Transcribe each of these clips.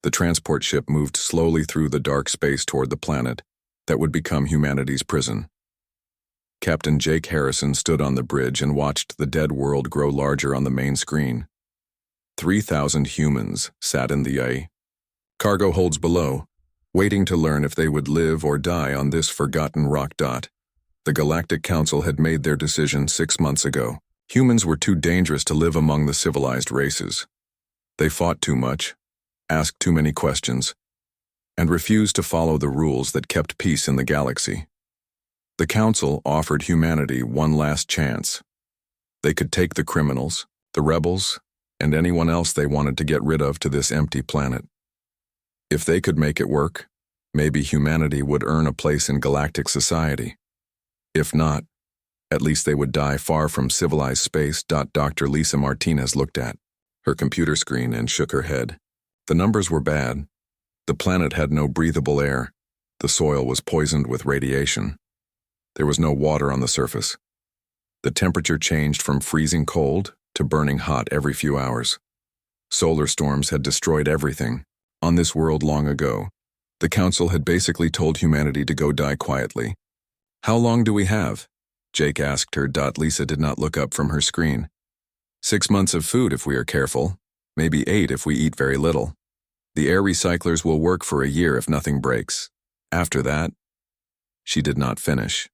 The transport ship moved slowly through the dark space toward the planet that would become humanity's prison. Captain Jake Harrison stood on the bridge and watched the dead world grow larger on the main screen. 3,000 humans sat in the cargo holds below, waiting to learn if they would live or die on this forgotten rock dot. The Galactic Council had made their decision 6 months ago. Humans were too dangerous to live among the civilized races. They fought too much, asked too many questions, and refused to follow the rules that kept peace in the galaxy. The Council offered humanity one last chance. They could take the criminals, the rebels, and anyone else they wanted to get rid of to this empty planet. If they could make it work, maybe humanity would earn a place in galactic society. If not, at least they would die far from civilized space. Dr. Lisa Martinez looked at her computer screen and shook her head. The numbers were bad. The planet had no breathable air. The soil was poisoned with radiation. There was no water on the surface. The temperature changed from freezing cold to burning hot every few hours. Solar storms had destroyed everything. On this world long ago, the Council had basically told humanity to go die quietly. How long do we have? Jake asked her. Lisa did not look up from her screen. 6 months of food if we are careful, maybe 8 if we eat very little. The air recyclers will work for a year if nothing breaks. After that, she did not finish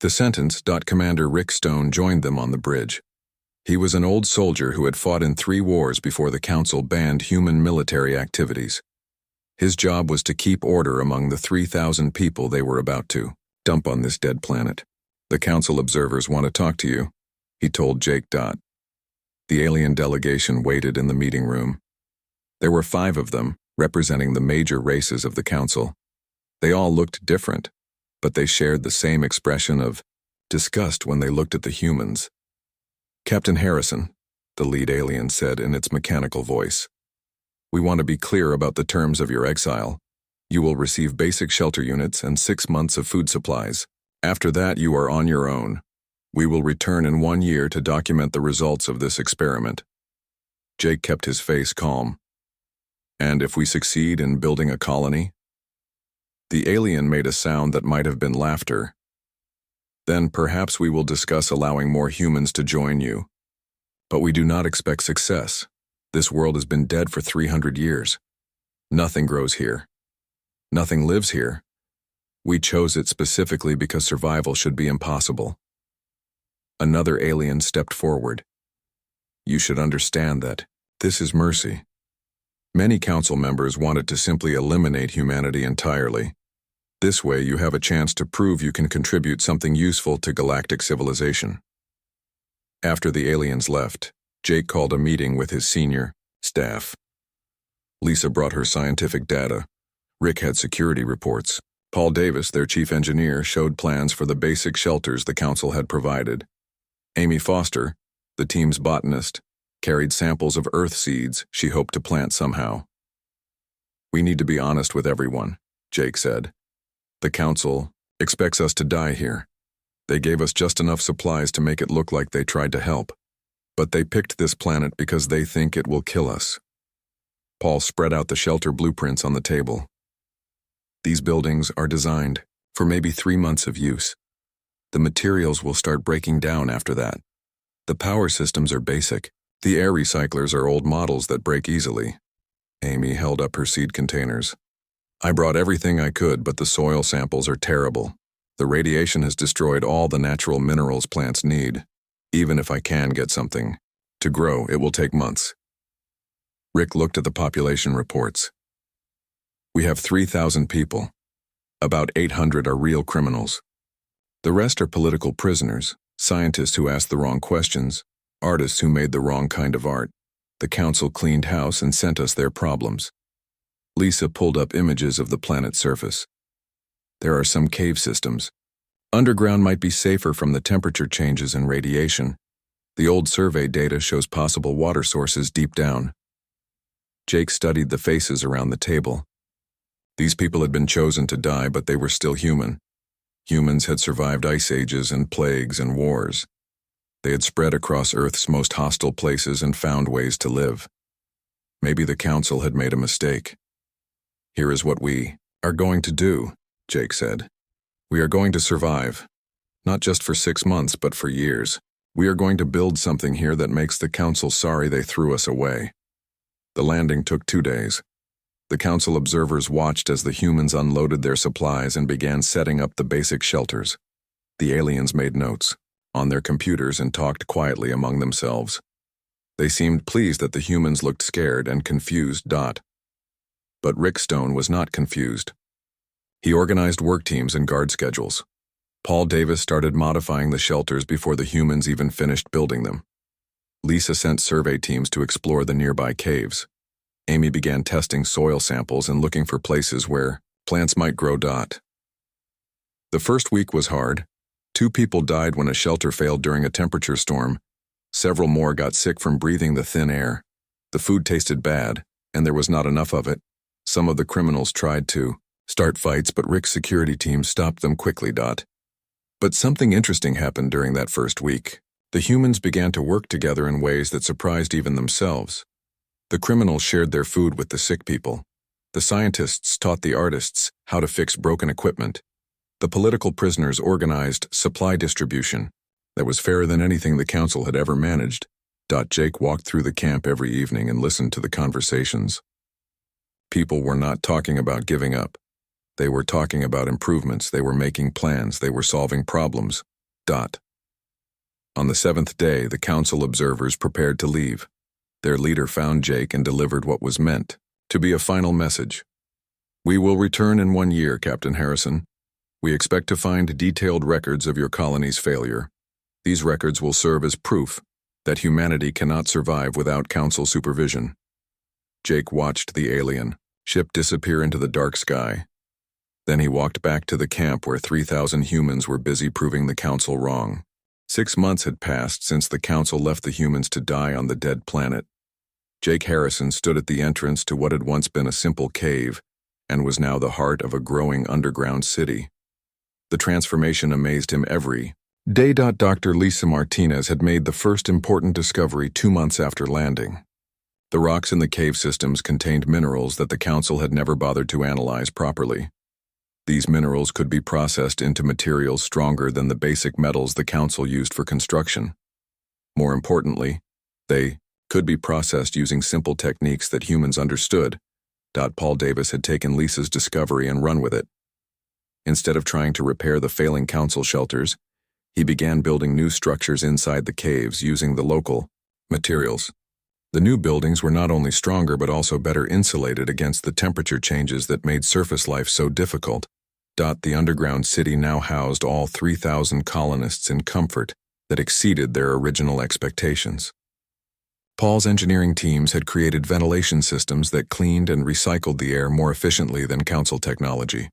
the sentence. Commander Rick Stone joined them on the bridge. He was an old soldier who had fought in 3 wars before the Council banned human military activities. His job was to keep order among the 3,000 people they were about to dump on this dead planet. The Council observers want to talk to you, he told Jake. The alien delegation waited in the meeting room. There were 5 of them, representing the major races of the Council. They all looked different, but they shared the same expression of disgust when they looked at the humans. Captain Harrison, the lead alien said in its mechanical voice, we want to be clear about the terms of your exile. You will receive basic shelter units and 6 months of food supplies. After that, you are on your own. We will return in 1 year to document the results of this experiment. Jake kept his face calm. And if we succeed in building a colony? The alien made a sound that might have been laughter. Then perhaps we will discuss allowing more humans to join you. But we do not expect success. This world has been dead for 300 years. Nothing grows here. Nothing lives here. We chose it specifically because survival should be impossible. Another alien stepped forward. You should understand that this is mercy. Many Council members wanted to simply eliminate humanity entirely. This way you have a chance to prove you can contribute something useful to galactic civilization. After the aliens left, Jake called a meeting with his senior staff. Lisa brought her scientific data. Rick had security reports. Paul Davis, their chief engineer, showed plans for the basic shelters the Council had provided. Amy Foster, the team's botanist, carried samples of earth seeds she hoped to plant somehow. We need to be honest with everyone, Jake said. The Council expects us to die here. They gave us just enough supplies to make it look like they tried to help. But they picked this planet because they think it will kill us. Paul spread out the shelter blueprints on the table. These buildings are designed for maybe 3 months of use. The materials will start breaking down after that. The power systems are basic. The air recyclers are old models that break easily. Amy held up her seed containers. I brought everything I could, but the soil samples are terrible. The radiation has destroyed all the natural minerals plants need. Even if I can get something to grow, it will take months. Rick looked at the population reports. We have 3,000 people. About 800 are real criminals. The rest are political prisoners, scientists who asked the wrong questions, artists who made the wrong kind of art. The Council cleaned house and sent us their problems. Lisa pulled up images of the planet's surface. There are some cave systems. Underground might be safer from the temperature changes and radiation. The old survey data shows possible water sources deep down. Jake studied the faces around the table. These people had been chosen to die, but they were still human. Humans had survived ice ages and plagues and wars. They had spread across Earth's most hostile places and found ways to live. Maybe the Council had made a mistake. "Here is what we are going to do," Jake said. "We are going to survive. Not just for 6 months, but for years. We are going to build something here that makes the Council sorry they threw us away." The landing took 2 days. The Council observers watched as the humans unloaded their supplies and began setting up the basic shelters. The aliens made notes on their computers and talked quietly among themselves. They seemed pleased that the humans looked scared and confused. But Rick Stone was not confused. He organized work teams and guard schedules. Paul Davis started modifying the shelters before the humans even finished building them. Lisa sent survey teams to explore the nearby caves. Amy began testing soil samples and looking for places where plants might grow. The first week was hard. 2 people died when a shelter failed during a temperature storm. Several more got sick from breathing the thin air. The food tasted bad, and there was not enough of it. Some of the criminals tried to start fights, but Rick's security team stopped them quickly. But something interesting happened during that first week. The humans began to work together in ways that surprised even themselves. The criminals shared their food with the sick people. The scientists taught the artists how to fix broken equipment. The political prisoners organized supply distribution that was fairer than anything the Council had ever managed. Jake walked through the camp every evening and listened to the conversations. People were not talking about giving up. They were talking about improvements. They were making plans. They were solving problems. On the 7th day, the Council observers prepared to leave. Their leader found Jake and delivered what was meant to be a final message. "We will return in 1 year, Captain Harrison. We expect to find detailed records of your colony's failure. These records will serve as proof that humanity cannot survive without Council supervision." Jake watched the alien ship disappear into the dark sky. Then he walked back to the camp where 3,000 humans were busy proving the Council wrong. 6 months had passed since the Council left the humans to die on the dead planet. Jake Harrison stood at the entrance to what had once been a simple cave and was now the heart of a growing underground city. The transformation amazed him every day. Dr. Lisa Martinez had made the first important discovery 2 months after landing. The rocks in the cave systems contained minerals that the Council had never bothered to analyze properly. These minerals could be processed into materials stronger than the basic metals the Council used for construction. More importantly, they could be processed using simple techniques that humans understood. Paul Davis had taken Lisa's discovery and run with it. Instead of trying to repair the failing Council shelters, he began building new structures inside the caves using the local materials. The new buildings were not only stronger but also better insulated against the temperature changes that made surface life so difficult. The underground city now housed all 3,000 colonists in comfort that exceeded their original expectations. Paul's engineering teams had created ventilation systems that cleaned and recycled the air more efficiently than Council technology.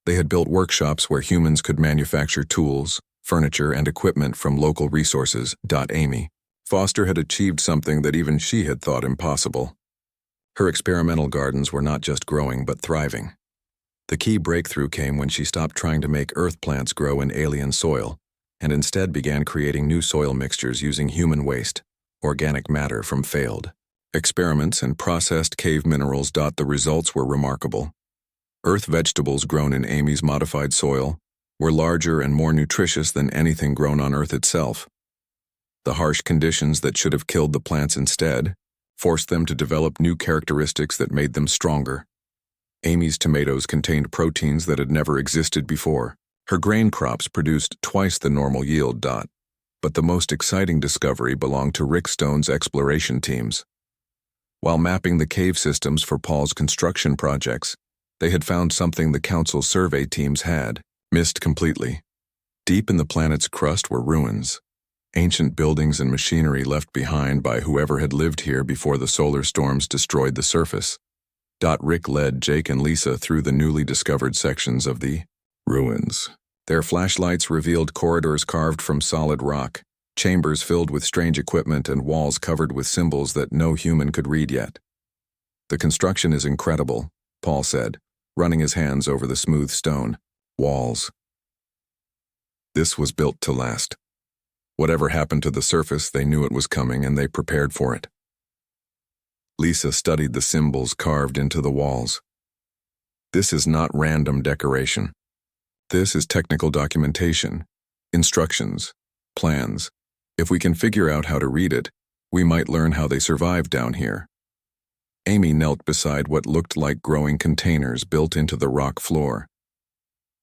They had built workshops where humans could manufacture tools, furniture, and equipment from local resources. Amy Foster had achieved something that even she had thought impossible. Her experimental gardens were not just growing but thriving. The key breakthrough came when she stopped trying to make earth plants grow in alien soil and instead began creating new soil mixtures using human waste, organic matter from failed experiments, and processed cave minerals. The results were remarkable. Earth vegetables grown in Amy's modified soil were larger and more nutritious than anything grown on Earth itself. The harsh conditions that should have killed the plants instead forced them to develop new characteristics that made them stronger. Amy's tomatoes contained proteins that had never existed before. Her grain crops produced twice the normal yield. But the most exciting discovery belonged to Rick Stone's exploration teams. While mapping the cave systems for Paul's construction projects, they had found something the Council survey teams had missed completely. Deep in the planet's crust were ruins, ancient buildings and machinery left behind by whoever had lived here before the solar storms destroyed the surface. Rick led Jake and Lisa through the newly discovered sections of the ruins. Their flashlights revealed corridors carved from solid rock, chambers filled with strange equipment, and walls covered with symbols that no human could read yet. "The construction is incredible," Paul said, running his hands over the smooth stone walls. This was built to last. Whatever happened to the surface, they knew it was coming and they prepared for it. Lisa studied the symbols carved into the walls. This is not random decoration. This is technical documentation, instructions, plans. If we can figure out how to read it, we might learn how they survived down here. Amy knelt beside what looked like growing containers built into the rock floor.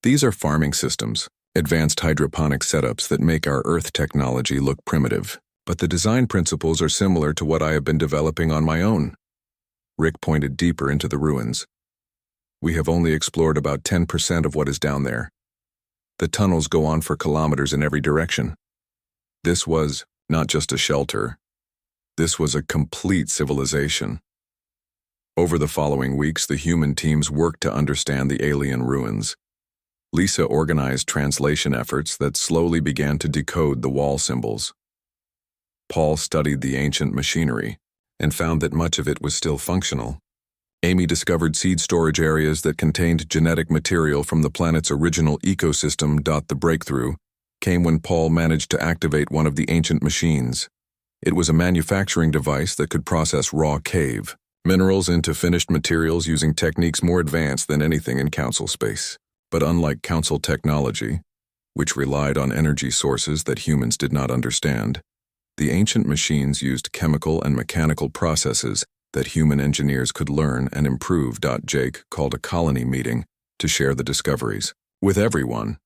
These are farming systems, advanced hydroponic setups that make our Earth technology look primitive, but the design principles are similar to what I have been developing on my own. Rick pointed deeper into the ruins. We have only explored about 10% of what is down there. The tunnels go on for kilometers in every direction. This was not just a shelter. This was a complete civilization. Over the following weeks, the human teams worked to understand the alien ruins. Lisa organized translation efforts that slowly began to decode the wall symbols. Paul studied the ancient machinery and found that much of it was still functional. Amy discovered seed storage areas that contained genetic material from the planet's original ecosystem. The breakthrough came when Paul managed to activate one of the ancient machines. It was a manufacturing device that could process raw cave minerals into finished materials using techniques more advanced than anything in Council space. But unlike Council technology, which relied on energy sources that humans did not understand, the ancient machines used chemical and mechanical processes that human engineers could learn and improve. Jake called a colony meeting to share the discoveries with everyone.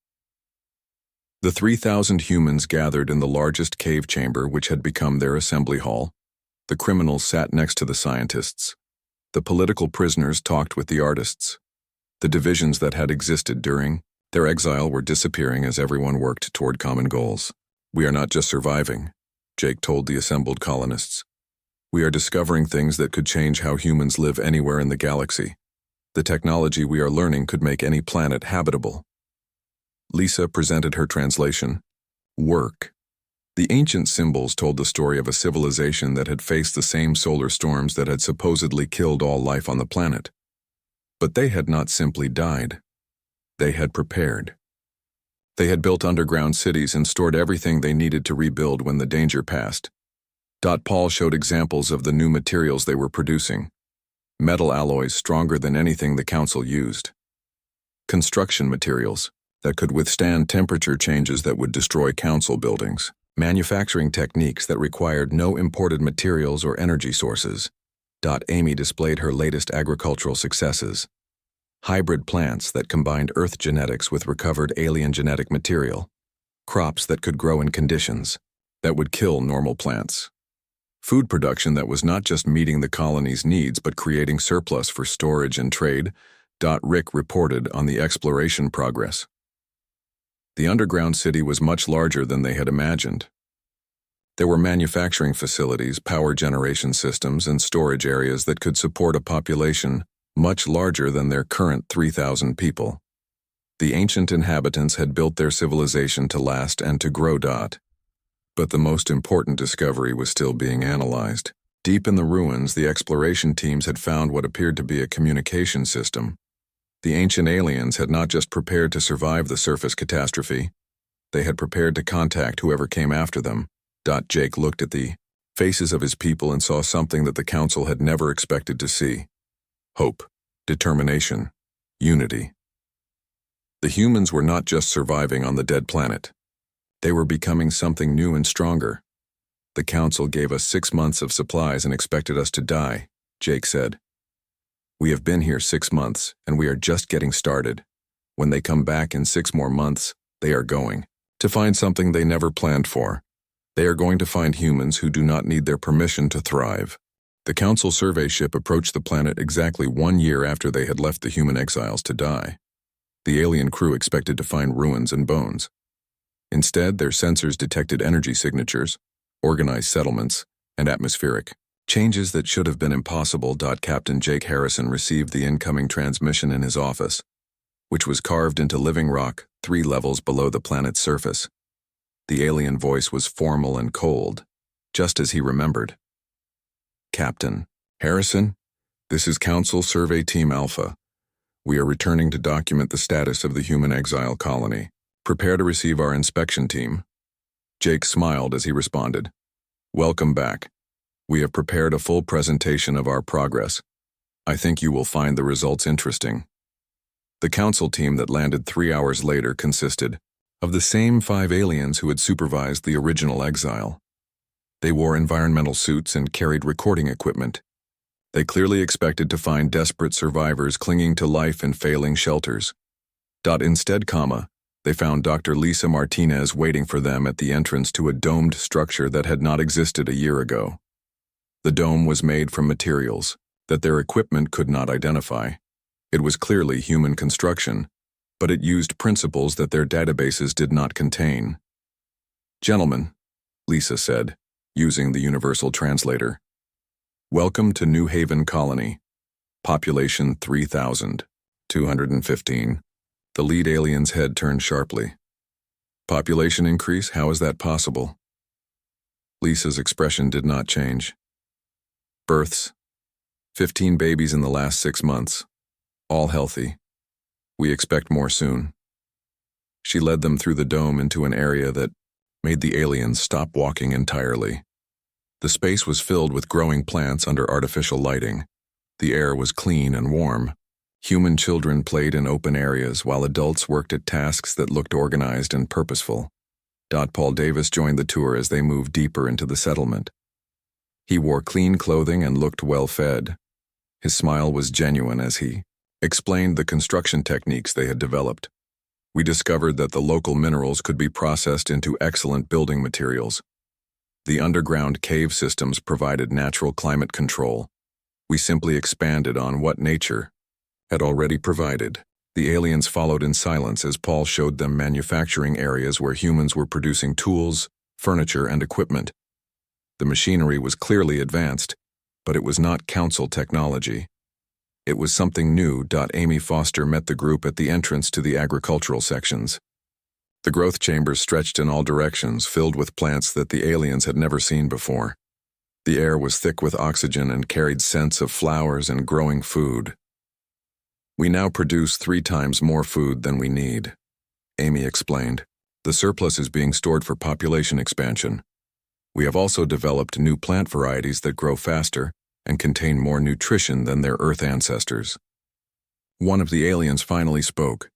The 3,000 humans gathered in the largest cave chamber, which had become their assembly hall. The criminals sat next to the scientists. The political prisoners talked with the artists. The divisions that had existed during their exile were disappearing as everyone worked toward common goals. We are not just surviving, Jake told the assembled colonists. We are discovering things that could change how humans live anywhere in the galaxy. The technology we are learning could make any planet habitable. Lisa presented her translation. Work. The ancient symbols told the story of a civilization that had faced the same solar storms that had supposedly killed all life on the planet. But they had not simply died. They had prepared. They had built underground cities and stored everything they needed to rebuild when the danger passed. Paul showed examples of the new materials they were producing. Metal alloys stronger than anything the Council used. Construction materials that could withstand temperature changes that would destroy Council buildings. Manufacturing techniques that required no imported materials or energy sources. Amy displayed her latest agricultural successes. Hybrid plants that combined Earth genetics with recovered alien genetic material. Crops that could grow in conditions that would kill normal plants. Food production that was not just meeting the colony's needs but creating surplus for storage and trade. Rick reported on the exploration progress. The underground city was much larger than they had imagined. There were manufacturing facilities, power generation systems, and storage areas that could support a population much larger than their current 3,000 people. The ancient inhabitants had built their civilization to last and to grow. But the most important discovery was still being analyzed. Deep in the ruins, the exploration teams had found what appeared to be a communication system. The ancient aliens had not just prepared to survive the surface catastrophe, they had prepared to contact whoever came after them. Jake looked at the faces of his people and saw something that the Council had never expected to see. Hope, determination, unity. The humans were not just surviving on the dead planet. They were becoming something new and stronger. The Council gave us 6 months of supplies and expected us to die, Jake said. We have been here 6 months, and we are just getting started. When they come back in 6 more months, they are going to find something they never planned for. They are going to find humans who do not need their permission to thrive. The Council survey ship approached the planet exactly 1 year after they had left the human exiles to die. The alien crew expected to find ruins and bones. Instead, their sensors detected energy signatures, organized settlements, and atmospheric changes that should have been impossible. Captain Jake Harrison received the incoming transmission in his office, which was carved into living rock 3 levels below the planet's surface. The alien voice was formal and cold, just as he remembered. Captain Harrison, this is Council Survey Team Alpha. We are returning to document the status of the human exile colony. Prepare to receive our inspection team. Jake smiled as he responded. Welcome back. We have prepared a full presentation of our progress. I think you will find the results interesting. The council team that landed 3 hours later consisted of the same 5 aliens who had supervised the original exile. They wore environmental suits and carried recording equipment. They clearly expected to find desperate survivors clinging to life in failing shelters. Instead, they found Dr. Lisa Martinez waiting for them at the entrance to a domed structure that had not existed a year ago. The dome was made from materials that their equipment could not identify. It was clearly human construction, but it used principles that their databases did not contain. "Gentlemen," Lisa said, using the universal translator, "welcome to New Haven Colony. Population 3,215. The lead alien's head turned sharply. "Population increase? How is that possible?" Lisa's expression did not change. "Births. 15 babies in the last 6 months. All healthy. We expect more soon." She led them through the dome into an area that made the aliens stop walking entirely. The space was filled with growing plants under artificial lighting. The air was clean and warm. Human children played in open areas while adults worked at tasks that looked organized and purposeful. Paul Davis joined the tour as they moved deeper into the settlement. He wore clean clothing and looked well-fed. His smile was genuine as he explained the construction techniques they had developed. "We discovered that the local minerals could be processed into excellent building materials. The underground cave systems provided natural climate control. We simply expanded on what nature had already provided." The aliens followed in silence as Paul showed them manufacturing areas where humans were producing tools, furniture, and equipment. The machinery was clearly advanced, but it was not council technology. It was something new. Amy Foster met the group at the entrance to the agricultural sections. The growth chambers stretched in all directions, filled with plants that the aliens had never seen before. The air was thick with oxygen and carried scents of flowers and growing food. "We now produce 3 times more food than we need," Amy explained. "The surplus is being stored for population expansion. We have also developed new plant varieties that grow faster and contain more nutrition than their Earth ancestors." One of the aliens finally spoke.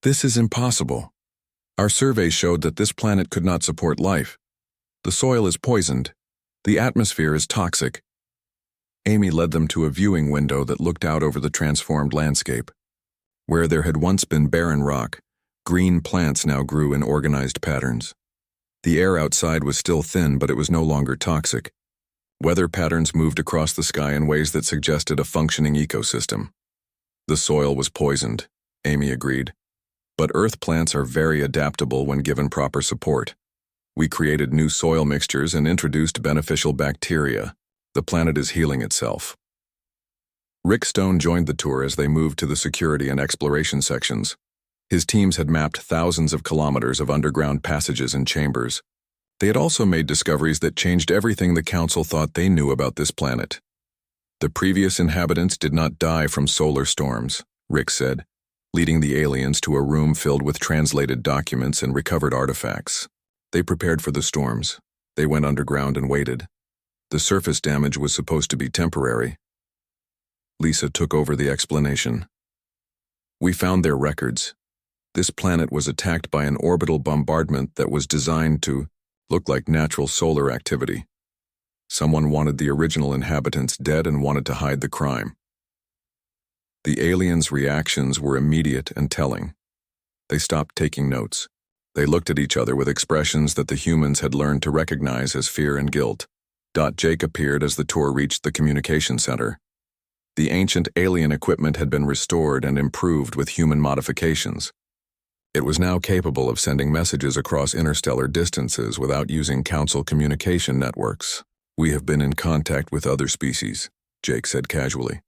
"This is impossible. Our survey showed that this planet could not support life. The soil is poisoned. The atmosphere is toxic." Amy led them to a viewing window that looked out over the transformed landscape. Where there had once been barren rock, green plants now grew in organized patterns. The air outside was still thin, but it was no longer toxic. Weather patterns moved across the sky in ways that suggested a functioning ecosystem. "The soil was poisoned," Amy agreed. "But Earth plants are very adaptable when given proper support. We created new soil mixtures and introduced beneficial bacteria. The planet is healing itself." Rick Stone joined the tour as they moved to the security and exploration sections. His teams had mapped thousands of kilometers of underground passages and chambers. They had also made discoveries that changed everything the Council thought they knew about this planet. "The previous inhabitants did not die from solar storms," Rick said, leading the aliens to a room filled with translated documents and recovered artifacts. "They prepared for the storms. They went underground and waited. The surface damage was supposed to be temporary." Lisa took over the explanation. "We found their records. This planet was attacked by an orbital bombardment that was designed to look like natural solar activity. Someone wanted the original inhabitants dead and wanted to hide the crime." The aliens' reactions were immediate and telling. They stopped taking notes. They looked at each other with expressions that the humans had learned to recognize as fear and guilt. Jake appeared as the tour reached the communication center. The ancient alien equipment had been restored and improved with human modifications. It was now capable of sending messages across interstellar distances without using Council communication networks. "We have been in contact with other species," Jake said casually.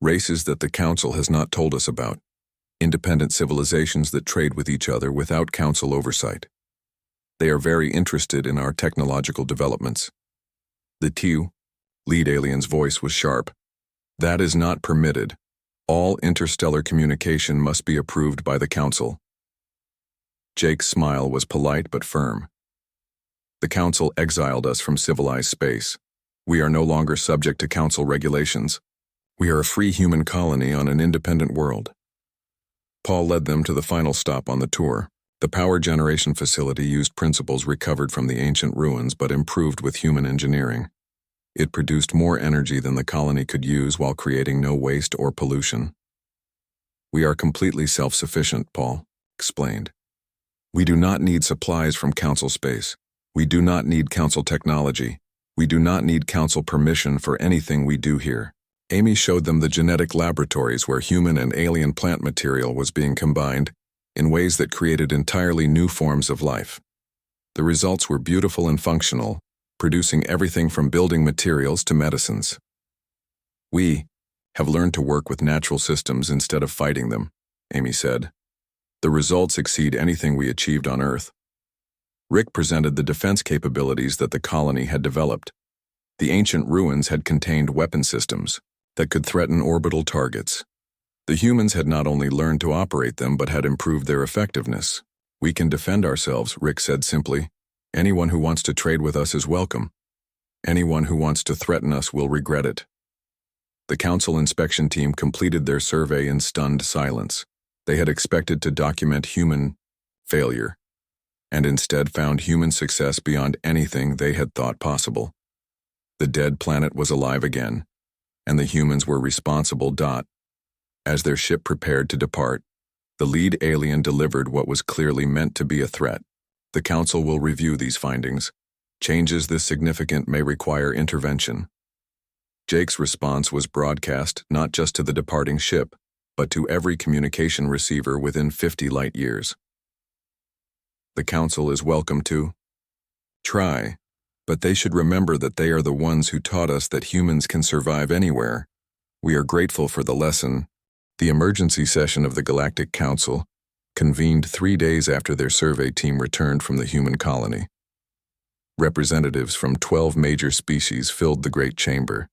"Races that the Council has not told us about. Independent civilizations that trade with each other without Council oversight. They are very interested in our technological developments." The lead alien's voice was sharp. "That is not permitted. All interstellar communication must be approved by the Council." Jake's smile was polite but firm. "The Council exiled us from civilized space. We are no longer subject to Council regulations. We are a free human colony on an independent world." Paul led them to the final stop on the tour. The power generation facility used principles recovered from the ancient ruins but improved with human engineering. It produced more energy than the colony could use while creating no waste or pollution. "We are completely self-sufficient," Paul explained. "We do not need supplies from Council space. We do not need Council technology. We do not need Council permission for anything we do here." Amy showed them the genetic laboratories where human and alien plant material was being combined in ways that created entirely new forms of life. The results were beautiful and functional, producing everything from building materials to medicines. "We have learned to work with natural systems instead of fighting them," Amy said. "The results exceed anything we achieved on Earth." Rick presented the defense capabilities that the colony had developed. The ancient ruins had contained weapon systems that could threaten orbital targets. The humans had not only learned to operate them but had improved their effectiveness. "We can defend ourselves," Rick said simply. "Anyone who wants to trade with us is welcome. Anyone who wants to threaten us will regret it." The Council inspection team completed their survey in stunned silence. They had expected to document human failure, and instead found human success beyond anything they had thought possible. The dead planet was alive again, and the humans were responsible. As their ship prepared to depart, the lead alien delivered what was clearly meant to be a threat. "The Council will review these findings. Changes this significant may require intervention." Jake's response was broadcast not just to the departing ship, but to every communication receiver within 50 light years. "The Council is welcome to try, but they should remember that they are the ones who taught us that humans can survive anywhere. We are grateful for the lesson." The emergency session of the Galactic Council convened 3 days after their survey team returned from the human colony. Representatives from 12 major species filled the Great Chamber,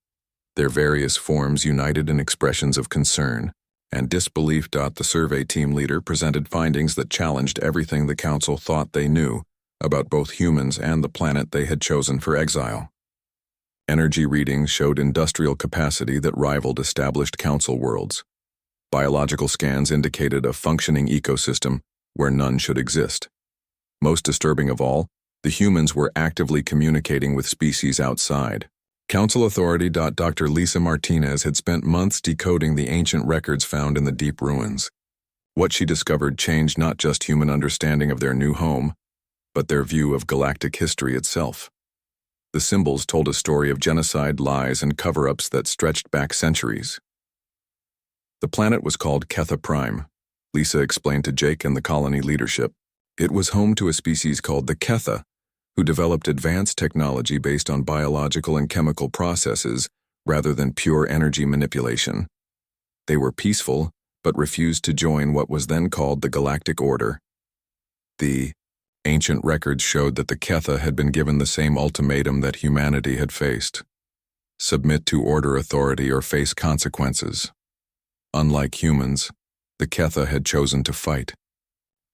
their various forms united in expressions of concern and disbelief. The survey team leader presented findings that challenged everything the Council thought they knew about both humans and the planet they had chosen for exile. Energy readings showed industrial capacity that rivaled established Council worlds. Biological scans indicated a functioning ecosystem where none should exist. Most disturbing of all, the humans were actively communicating with species outside. Council authority. Dr. Lisa Martinez had spent months decoding the ancient records found in the deep ruins. What she discovered changed not just human understanding of their new home, but their view of galactic history itself. The symbols told a story of genocide, lies, and cover-ups that stretched back centuries. The planet was called Ketha Prime, Lisa explained to Jake and the colony leadership. It was home to a species called the Ketha, who developed advanced technology based on biological and chemical processes rather than pure energy manipulation. They were peaceful, but refused to join what was then called the Galactic Order. The ancient records showed that the Ketha had been given the same ultimatum that humanity had faced: submit to Order authority or face consequences. Unlike humans, the Ketha had chosen to fight.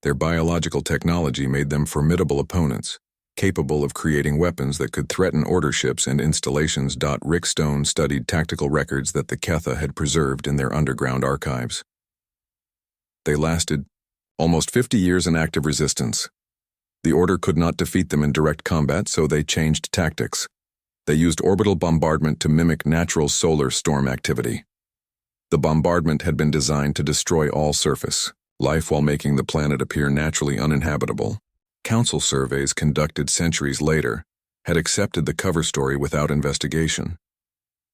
Their biological technology made them formidable opponents, capable of creating weapons that could threaten order ships and installations. Rick Stone studied tactical records that the Ketha had preserved in their underground archives. They lasted almost 50 years in active resistance. The Order could not defeat them in direct combat, so they changed tactics. They used orbital bombardment to mimic natural solar storm activity. The bombardment had been designed to destroy all surface life while making the planet appear naturally uninhabitable. Council surveys conducted centuries later had accepted the cover story without investigation.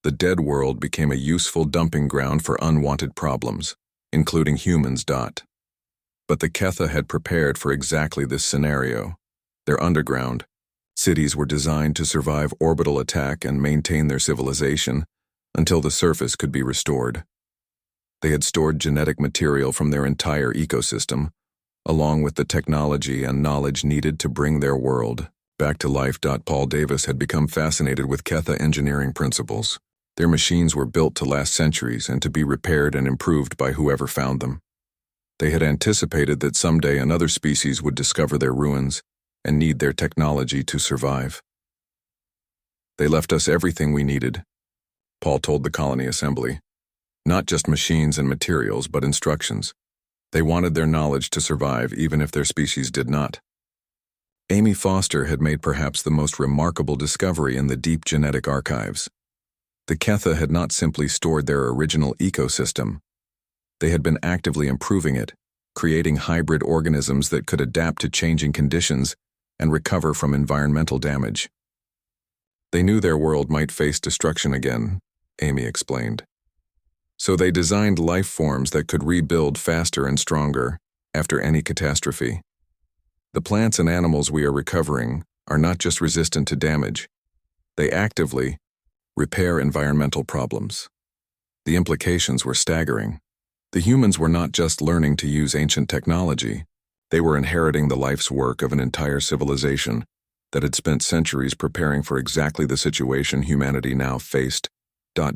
The dead world became a useful dumping ground for unwanted problems, including humans. But the Ketha had prepared for exactly this scenario. Their underground cities were designed to survive orbital attack and maintain their civilization until the surface could be restored. They had stored genetic material from their entire ecosystem, along with the technology and knowledge needed to bring their world back to life. Paul Davis had become fascinated with Ketha engineering principles. Their machines were built to last centuries and to be repaired and improved by whoever found them. They had anticipated that someday another species would discover their ruins and need their technology to survive. "They left us everything we needed," Paul told the colony assembly. "Not just machines and materials, but instructions. They wanted their knowledge to survive even if their species did not. Amy Foster had made perhaps the most remarkable discovery in the deep genetic archives. The Ketha had not simply stored their original ecosystem. They had been actively improving it, creating hybrid organisms that could adapt to changing conditions and recover from environmental damage. They knew their world might face destruction again, Amy explained. So they designed life forms that could rebuild faster and stronger after any catastrophe. The plants and animals we are recovering are not just resistant to damage. They actively repair environmental problems. The implications were staggering. The humans were not just learning to use ancient technology. They were inheriting the life's work of an entire civilization that had spent centuries preparing for exactly the situation humanity now faced.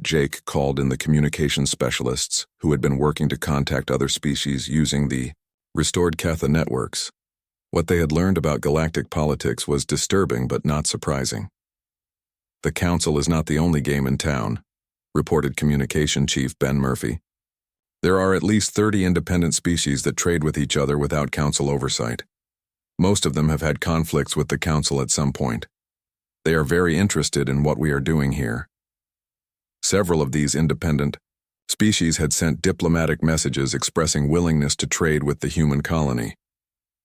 Jake called in the communication specialists who had been working to contact other species using the restored Ketha networks. What they had learned about galactic politics was disturbing but not surprising. The Council is not the only game in town, reported Communication Chief Ben Murphy. There are at least 30 independent species that trade with each other without Council oversight. Most of them have had conflicts with the Council at some point. They are very interested in what we are doing here. Several of these independent species had sent diplomatic messages expressing willingness to trade with the human colony.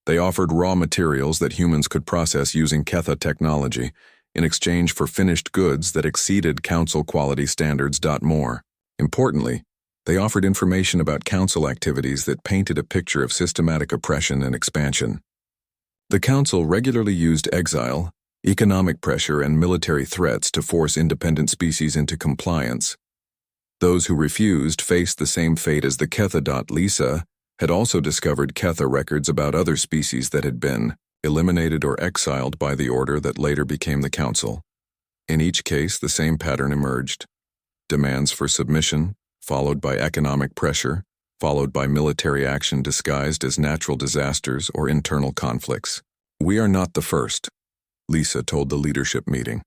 They offered raw materials that humans could process using Ketha technology in exchange for finished goods that exceeded Council quality standards. More importantly, they offered information about Council activities that painted a picture of systematic oppression and expansion. The Council regularly used exile, economic pressure, and military threats to force independent species into compliance. Those who refused faced the same fate as the Ketha. Lisa had also discovered Ketha records about other species that had been eliminated or exiled by the order that later became the Council. In each case, the same pattern emerged. Demands for submission, followed by economic pressure, followed by military action disguised as natural disasters or internal conflicts. We are not the first, Lisa told the leadership meeting.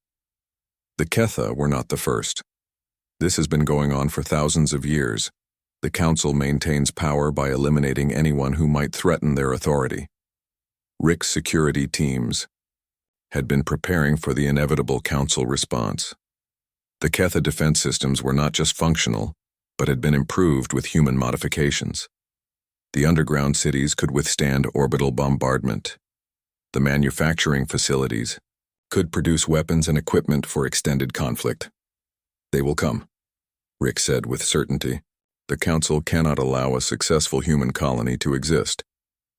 The Ketha were not the first. This has been going on for thousands of years. The Council maintains power by eliminating anyone who might threaten their authority. Rick's security teams had been preparing for the inevitable Council response. The Ketha defense systems were not just functional, but had been improved with human modifications. The underground cities could withstand orbital bombardment. The manufacturing facilities could produce weapons and equipment for extended conflict. They will come, Rick said with certainty. The Council cannot allow a successful human colony to exist.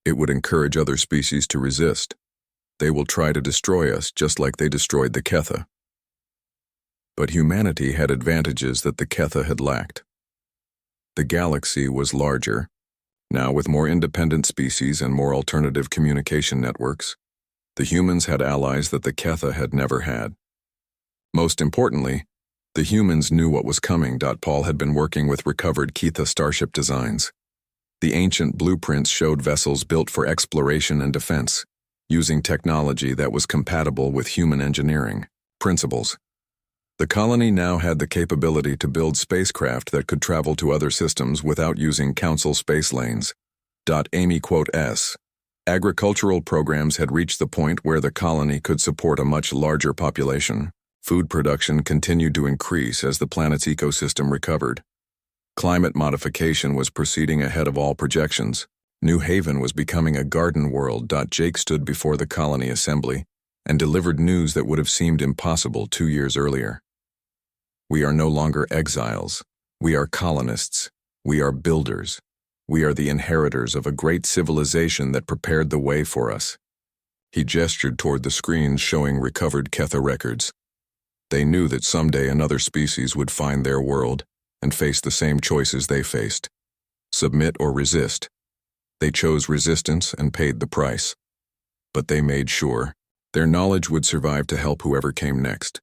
It would encourage other species to resist. They will try to destroy us just like they destroyed the Ketha. But humanity had advantages that the Ketha had lacked. The galaxy was larger, now with more independent species and more alternative communication networks. The humans had allies that the Ketha had never had. Most importantly, the humans knew what was coming. Paul had been working with recovered Ketha starship designs. The ancient blueprints showed vessels built for exploration and defense, using technology that was compatible with human engineering principles. The colony now had the capability to build spacecraft that could travel to other systems without using Council space lanes. Amy S. Agricultural programs had reached the point where the colony could support a much larger population. Food production continued to increase as the planet's ecosystem recovered. Climate modification was proceeding ahead of all projections. New Haven was becoming a garden world. Jake stood before the colony assembly and delivered news that would have seemed impossible 2 years earlier. We are no longer exiles. We are colonists. We are builders. We are the inheritors of a great civilization that prepared the way for us. He gestured toward the screens showing recovered Ketha records. They knew that someday another species would find their world and face the same choices they faced. Submit or resist. They chose resistance and paid the price. But they made sure their knowledge would survive to help whoever came next.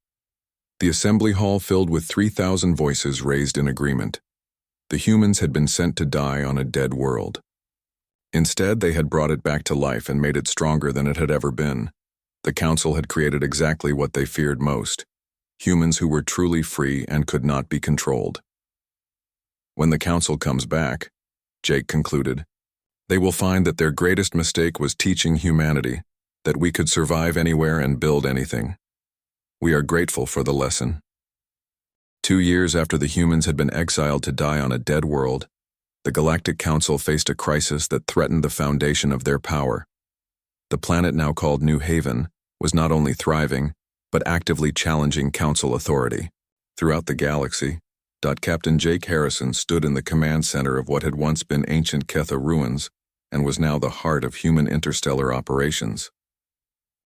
The assembly hall filled with 3,000 voices raised in agreement. The humans had been sent to die on a dead world. Instead, they had brought it back to life and made it stronger than it had ever been. The Council had created exactly what they feared most: humans who were truly free and could not be controlled. When the Council comes back, Jake concluded, They will find that their greatest mistake was teaching humanity that we could survive anywhere and build anything. We are grateful for the lesson. 2 years after the humans had been exiled to die on a dead world, the Galactic Council faced a crisis that threatened the foundation of their power. The planet now called New Haven was not only thriving, but actively challenging Council authority. Throughout the galaxy, Captain Jake Harrison stood in the command center of what had once been ancient Ketha ruins and was now the heart of human interstellar operations.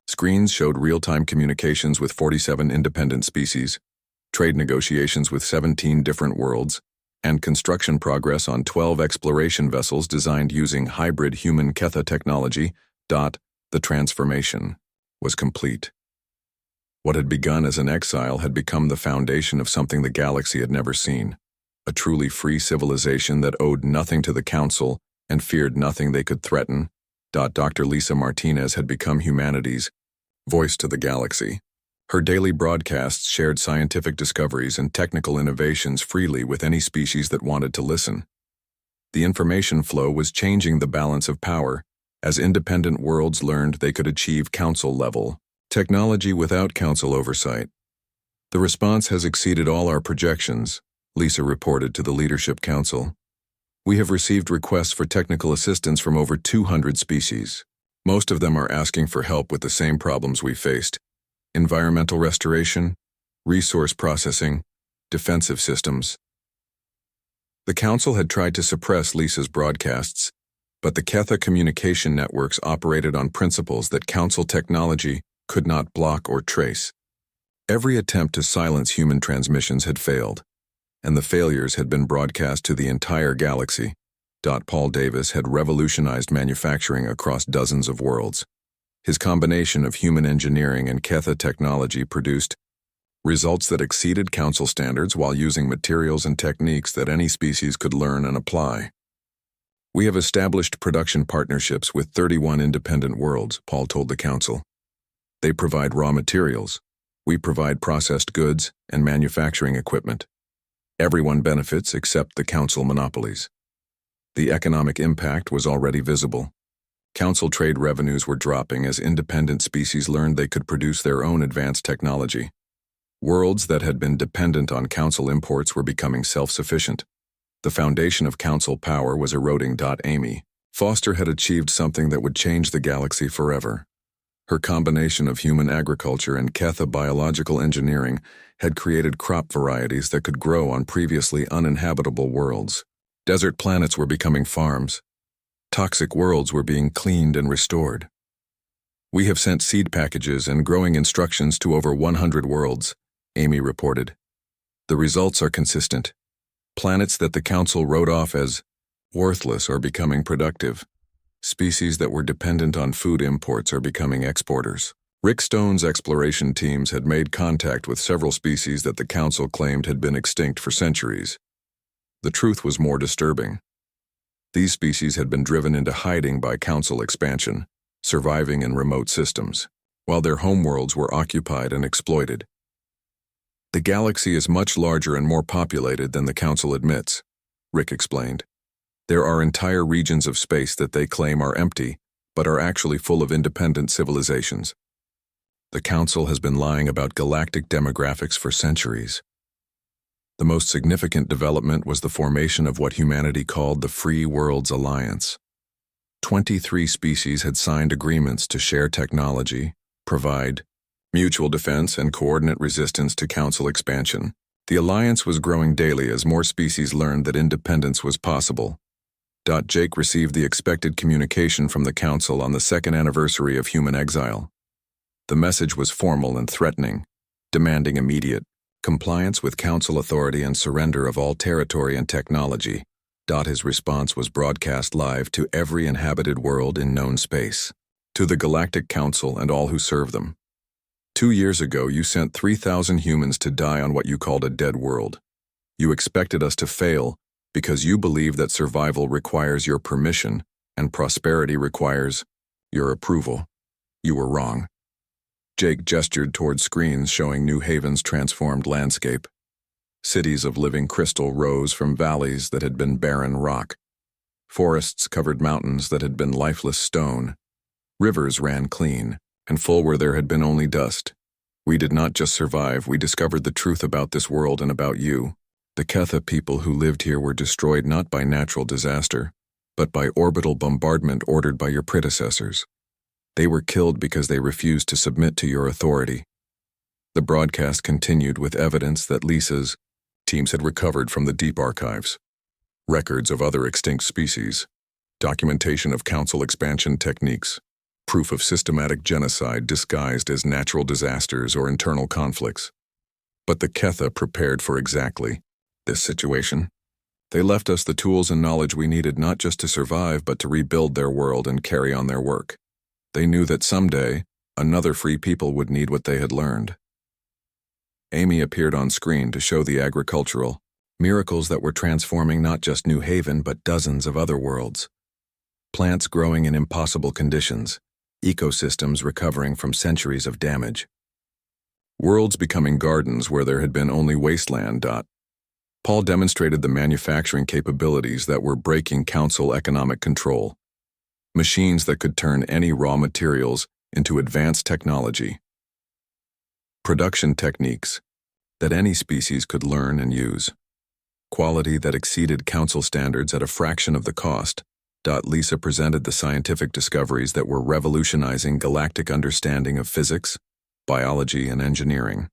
Screens showed real-time communications with 47 independent species, trade negotiations with 17 different worlds, and construction progress on 12 exploration vessels designed using hybrid human Ketha technology. The transformation was complete. What had begun as an exile had become the foundation of something the galaxy had never seen, a truly free civilization that owed nothing to the Council and feared nothing they could threaten. Dr. Lisa Martinez had become humanity's voice to the galaxy. Her daily broadcasts shared scientific discoveries and technical innovations freely with any species that wanted to listen. The information flow was changing the balance of power as independent worlds learned they could achieve Council-level technology without Council oversight. The response has exceeded all our projections, Lisa reported to the Leadership Council. We have received requests for technical assistance from over 200 species. Most of them are asking for help with the same problems we faced: environmental restoration, resource processing, defensive systems. The Council had tried to suppress Lisa's broadcasts, but the Ketha communication networks operated on principles that Council technology could not block or trace. Every attempt to silence human transmissions had failed, and the failures had been broadcast to the entire galaxy. Paul Davis had revolutionized manufacturing across dozens of worlds. His combination of human engineering and Ketha technology produced results that exceeded Council standards while using materials and techniques that any species could learn and apply. We have established production partnerships with 31 independent worlds, Paul told the Council. They provide raw materials. We provide processed goods and manufacturing equipment. Everyone benefits except the Council monopolies. The economic impact was already visible. Council trade revenues were dropping as independent species learned they could produce their own advanced technology. Worlds that had been dependent on Council imports were becoming self-sufficient. The foundation of Council power was eroding. Amy Foster had achieved something that would change the galaxy forever. Her combination of human agriculture and Ketha biological engineering had created crop varieties that could grow on previously uninhabitable worlds. Desert planets were becoming farms. Toxic worlds were being cleaned and restored. We have sent seed packages and growing instructions to over 100 worlds, Amy reported. The results are consistent. Planets that the Council wrote off as worthless are becoming productive. Species that were dependent on food imports are becoming exporters. Rick Stone's exploration teams had made contact with several species that the Council claimed had been extinct for centuries. The truth was more disturbing. These species had been driven into hiding by Council expansion, surviving in remote systems, while their homeworlds were occupied and exploited. The galaxy is much larger and more populated than the Council admits, Rick explained. There are entire regions of space that they claim are empty, but are actually full of independent civilizations. The Council has been lying about galactic demographics for centuries. The most significant development was the formation of what humanity called the Free Worlds Alliance. 23 species had signed agreements to share technology, provide mutual defense and coordinate resistance to Council expansion. The alliance was growing daily as more species learned that independence was possible. Jake received the expected communication from the Council on the 2nd anniversary of human exile. The message was formal and threatening, demanding immediate compliance with Council authority and surrender of all territory and technology. His response was broadcast live to every inhabited world in known space, to the Galactic Council and all who serve them. 2 years ago, you sent 3,000 humans to die on what you called a dead world. You expected us to fail because you believe that survival requires your permission and prosperity requires your approval. You were wrong. Jake gestured toward screens showing New Haven's transformed landscape. Cities of living crystal rose from valleys that had been barren rock. Forests covered mountains that had been lifeless stone. Rivers ran clean, and full where there had been only dust. We did not just survive, we discovered the truth about this world and about you. The Ketha people who lived here were destroyed not by natural disaster, but by orbital bombardment ordered by your predecessors. They were killed because they refused to submit to your authority. The broadcast continued with evidence that Lisa's teams had recovered from the deep archives. Records of other extinct species, documentation of council expansion techniques, proof of systematic genocide disguised as natural disasters or internal conflicts. But the Ketha prepared for exactly this situation. They left us the tools and knowledge we needed not just to survive but to rebuild their world and carry on their work. They knew that someday, another free people would need what they had learned. Amy appeared on screen to show the agricultural miracles that were transforming not just New Haven but dozens of other worlds. Plants growing in impossible conditions, ecosystems recovering from centuries of damage. Worlds becoming gardens where there had been only wasteland. Paul demonstrated the manufacturing capabilities that were breaking council economic control. Machines that could turn any raw materials into advanced technology. Production techniques that any species could learn and use. Quality that exceeded council standards at a fraction of the cost. Lisa presented the scientific discoveries that were revolutionizing galactic understanding of physics, biology, and engineering.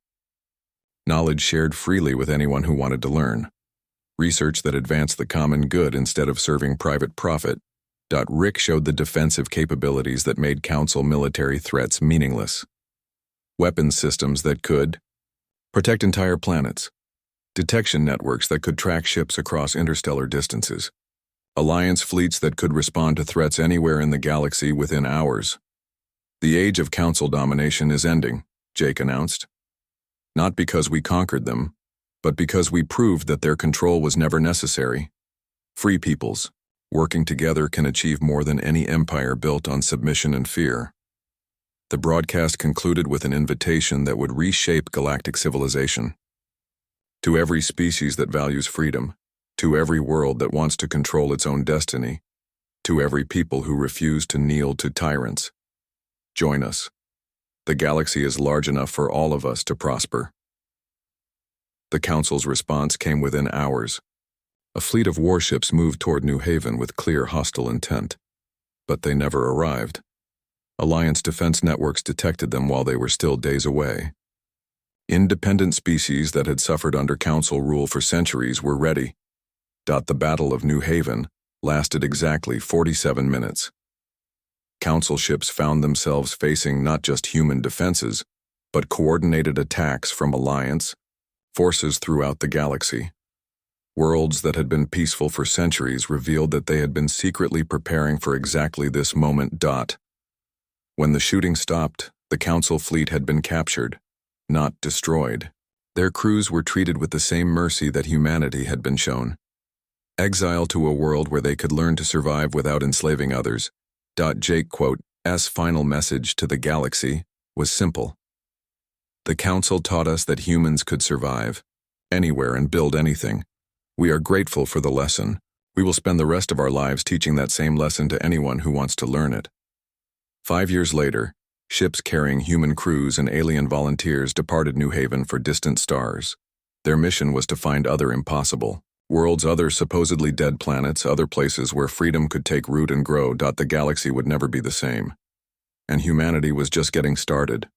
Knowledge shared freely with anyone who wanted to learn. Research that advanced the common good instead of serving private profit. Rick showed the defensive capabilities that made council military threats meaningless. Weapons systems that could protect entire planets. Detection networks that could track ships across interstellar distances. Alliance fleets that could respond to threats anywhere in the galaxy within hours. The age of council domination is ending, Jake announced. Not because we conquered them, but because we proved that their control was never necessary. Free peoples, working together, can achieve more than any empire built on submission and fear. The broadcast concluded with an invitation that would reshape galactic civilization. To every species that values freedom, to every world that wants to control its own destiny, to every people who refuse to kneel to tyrants. Join us. The galaxy is large enough for all of us to prosper. The Council's response came within hours. A fleet of warships moved toward New Haven with clear hostile intent. But they never arrived. Alliance defense networks detected them while they were still days away. Independent species that had suffered under Council rule for centuries were ready. The Battle of New Haven lasted exactly 47 minutes. Council ships found themselves facing not just human defenses, but coordinated attacks from Alliance forces throughout the galaxy. Worlds that had been peaceful for centuries revealed that they had been secretly preparing for exactly this moment. When the shooting stopped, the Council fleet had been captured, not destroyed. Their crews were treated with the same mercy that humanity had been shown. Exiled to a world where they could learn to survive without enslaving others. Jake's final message to the galaxy was simple. The Council taught us that humans could survive anywhere and build anything. We are grateful for the lesson. We will spend the rest of our lives teaching that same lesson to anyone who wants to learn it. 5 years later, ships carrying human crews and alien volunteers departed New Haven for distant stars. Their mission was to find other impossible worlds, other supposedly dead planets, other places where freedom could take root and grow. The galaxy would never be the same. And humanity was just getting started.